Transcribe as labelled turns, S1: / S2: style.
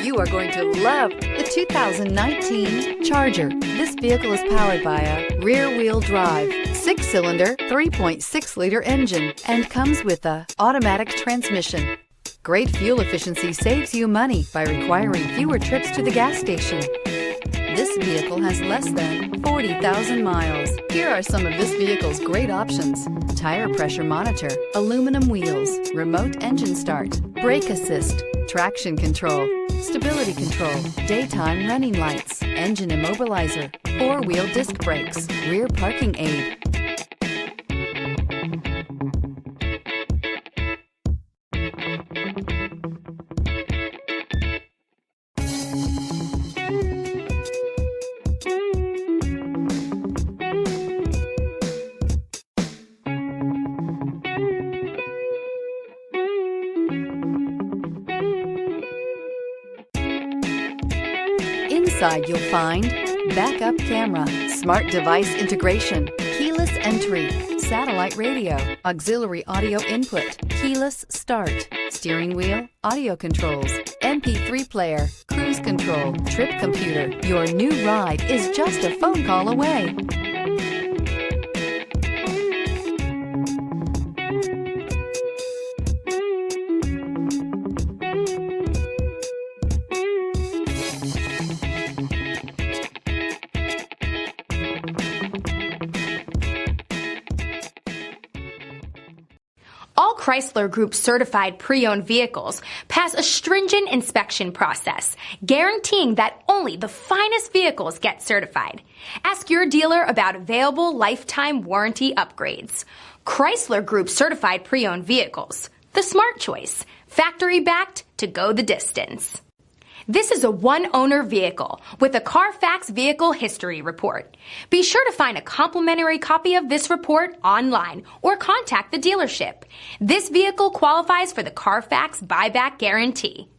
S1: You are going to love the 2019 Charger. This vehicle is powered by a rear-wheel drive, 6-cylinder, 3.6-liter engine, and comes with a automatic transmission. Great fuel efficiency saves you money by requiring fewer trips to the gas station. This vehicle has less than 40,000 miles. Here are some of this vehicle's great options: tire pressure monitor, aluminum wheels, remote engine start, brake assist, traction control, stability control, daytime running lights, engine immobilizer, 4-wheel disc brakes, rear parking aid. Inside you'll find backup camera, smart device integration, keyless entry, satellite radio, auxiliary audio input, keyless start, steering wheel audio controls, MP3 player, cruise control, trip computer. Your new ride is just a phone call away.
S2: All Chrysler Group certified pre-owned vehicles pass a stringent inspection process, guaranteeing that only the finest vehicles get certified. Ask your dealer about available lifetime warranty upgrades. Chrysler Group certified pre-owned vehicles, the smart choice, factory backed to go the distance. This is a one-owner vehicle with a CARFAX Vehicle History Report. Be sure to find a complimentary copy of this report online or contact the dealership. This vehicle qualifies for the CARFAX Buyback Guarantee.